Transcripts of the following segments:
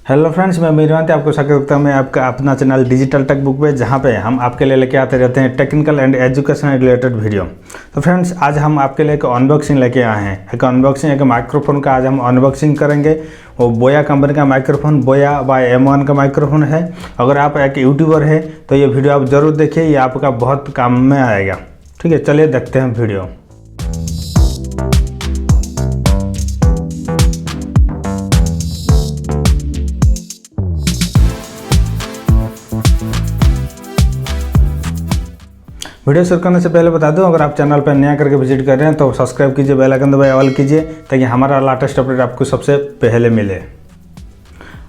Hello friends, मैं मीरवंत आपको स्वागत करता हूं मैं आपका अपना चैनल डिजिटल टेक बुक पे, जहां पे हम आपके लिए लेके आते रहते हैं technical and education related video. तो फ्रेंड्स, आज हम आपके लिए एक अनबॉक्सिंग लेके आए हैं। एक माइक्रोफोन का आज हम अनबॉक्सिंग करेंगे। वो बोया कंपनी का माइक्रोफोन, बोया बाय M1 का माइक्रोफोन है। अगर आप एक यूट्यूबर है तो ये वीडियो आप ज़रूर देखिए, ये आपका बहुत काम में आएगा। ठीक है, चलिए देखते हैं वीडियो। वीडियो शुरू करने से पहले बता दूं, अगर आप चैनल पर नया करके विजिट कर रहे हैं तो सब्सक्राइब कीजिए, बेल आइकन दबाइए, ऑल कीजिए, ताकि हमारा लेटेस्ट अपडेट आपको सबसे पहले मिले।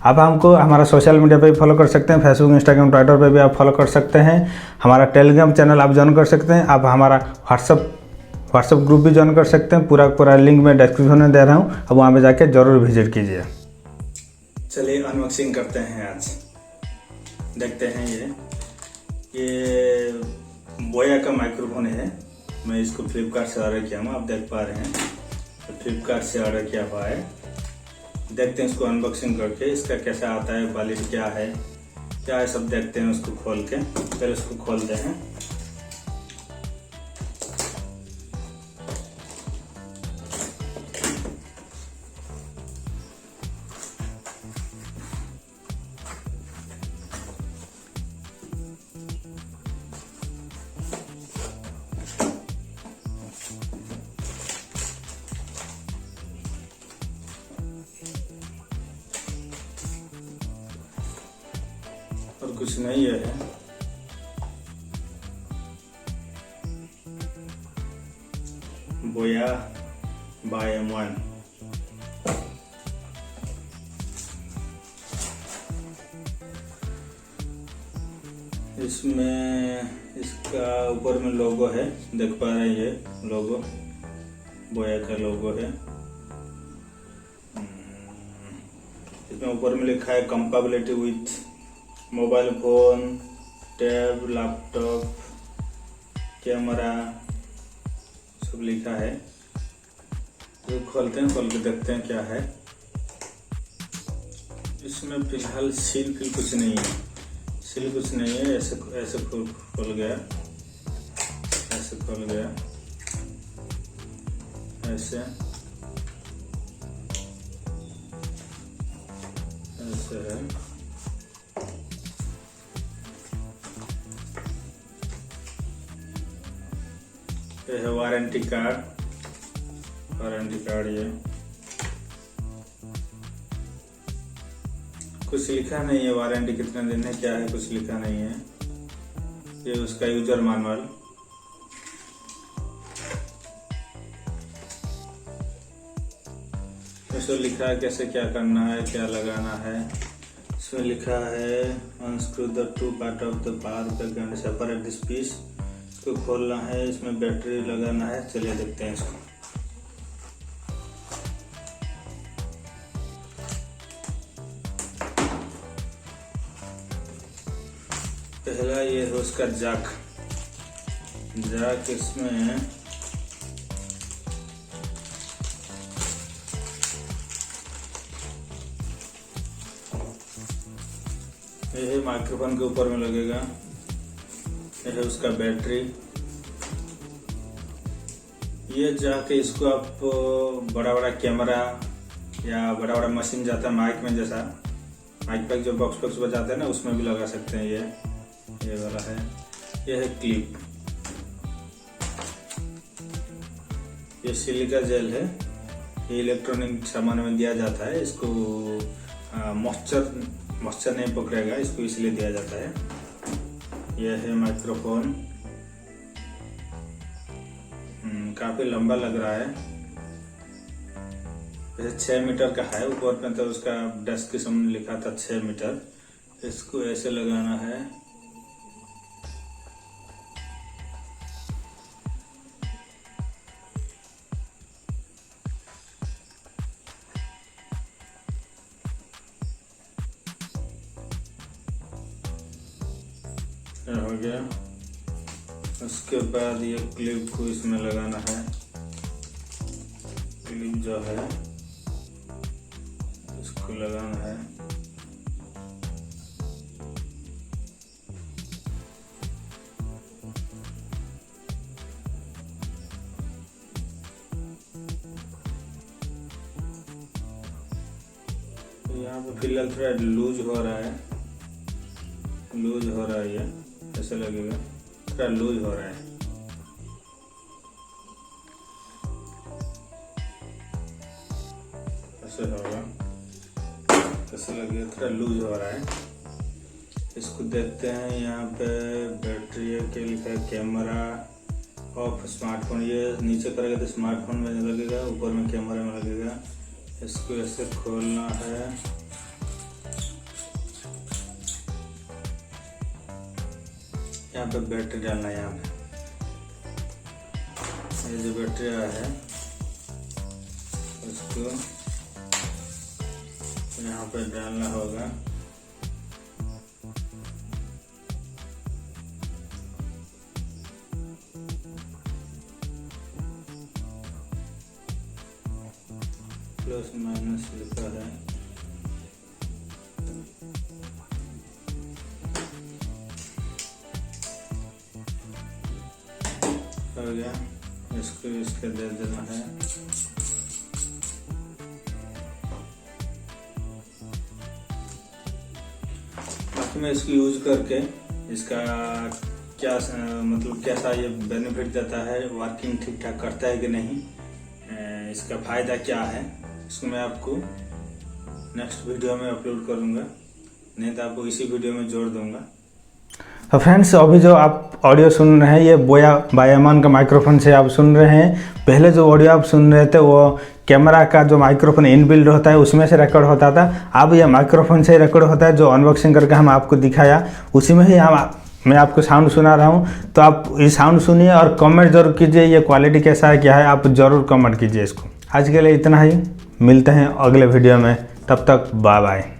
आप हमको हमारा सोशल मीडिया पे भी फॉलो कर सकते हैं, फेसबुक, इंस्टाग्राम, ट्विटर पे भी आप फॉलो कर सकते हैं। हमारा टेलीग्राम चैनल आप ज्वाइन कर सकते हैं। आप हमारा व्हाट्सअप ग्रुप भी ज्वाइन कर सकते हैं। पूरा लिंक मैं डिस्क्रिप्शन में दे रहा हूँ, अब वहाँ पर जाके ज़रूर विजिट कीजिए। चलिए अनबॉक्सिंग करते हैं। आज देखते हैं ये बोया का माइक्रोफोन है। मैं इसको फ्लिपकार्ट से ऑर्डर किया हूँ, आप देख पा रहे हैं। तो फ्लिपकार्ट से ऑर्डर किया हुआ है। देखते हैं इसको अनबॉक्सिंग करके, इसका कैसा आता है, क्वालिटी क्या है सब देखते हैं उसको खोल के। पहले इसको खोलते हैं। और कुछ नहीं है। बोया बाय M1। इसमें इसका ऊपर में लोगो है, देख पा रहे हैं। ये लोगो बोया का लोगो है। इसमें ऊपर में लिखा है compatibility with mobile phone, tab, laptop, camera, सब लिखा है। तो खोलते हैं, खोल के देखते हैं क्या है इसमें। फिलहाल सील कुछ नहीं है। ऐसे खोल गया, ऐसे खोल गया, ऐसे है। ये है वारंटी कार्ड। ये कुछ लिखा नहीं है, वारंटी कितने दिन है, क्या है, कुछ लिखा नहीं है। ये उसका यूजर मैनुअल। इसमें लिखा है कैसे क्या करना है, क्या लगाना है। इसमें लिखा है unscrew the two part of the power pack and separate this piece. इसको खोलना है, इसमें बैटरी लगाना है। चलिए देखते हैं इसको। पहला ये है उसका जैक। इसमें ये है माइक्रोफोन के ऊपर में लगेगा। ये है उसका बैटरी। ये जाके इसको आप बड़ा कैमरा या बड़ा मशीन जाता है माइक में, जैसा माइक पैक जो बॉक्स बजाते हैं ना, उसमें भी लगा सकते हैं। ये वाला है। ये है क्लिप। ये सिलिका जेल है। ये इलेक्ट्रॉनिक सामान में दिया जाता है। इसको मॉइस्चर नहीं पकड़ेगा, इसको इसलिए दिया जाता है। यह है माइक्रोफोन। काफी लंबा लग रहा है। वैसे 6 मीटर का है। ऊपर में तो उसका डिस्क्रिप्शन में लिखा था 6 मीटर। इसको ऐसे लगाना है। हो गया। उसके बाद ये क्लिप को इसमें लगाना है। क्लिप जो है इसको लगाना है। यहाँ पे फिलहाल थोड़ा लूज हो रहा है, लूज हो रहा है, ये ऐसा लगेगा थोड़ा लूज हो रहा है। ऐसे होगा, ऐसा लगेगा थोड़ा लूज हो रहा है। इसको देखते हैं। यहाँ पे बैटरी के लिखा है कैमरा ऑफ स्मार्टफोन, ये नीचे करेगा तो स्मार्टफोन में लगेगा, ऊपर में कैमरा में लगेगा। इसको ऐसे खोलना है, यहाँ पे बैटरी डालना है। यहाँ पे ये जो बैटरी है उसको यहाँ पे डालना होगा। प्लस माइनस लिखा है। हो गया, इसको इसके दे देना है। बाकी मैं इसको यूज करके इसका क्या मतलब कैसा ये बेनिफिट देता है, वर्किंग ठीक ठाक करता है कि नहीं, इसका फायदा क्या है, इसको मैं आपको नेक्स्ट वीडियो में अपलोड करूंगा, नहीं तो आपको इसी वीडियो में जोड़ दूंगा। तो फ्रेंड्स, अभी जो आप ऑडियो सुन रहे हैं ये बोया बायामान का माइक्रोफोन से आप सुन रहे हैं। पहले जो ऑडियो आप सुन रहे थे वो कैमरा का जो माइक्रोफोन इनबिल्ड होता है उसमें से रिकॉर्ड होता था। अब ये माइक्रोफोन से रिकॉर्ड होता है, जो अनबॉक्सिंग करके हम आपको दिखाया उसी में ही मैं आपको साउंड सुना रहा हूँ। तो आप ये साउंड सुनिए और कमेंट जरूर कीजिए, ये क्वालिटी कैसा है क्या है, आप ज़रूर कमेंट कीजिए इसको। आज के लिए इतना ही, मिलते हैं अगले वीडियो में, तब तक बाय बाय।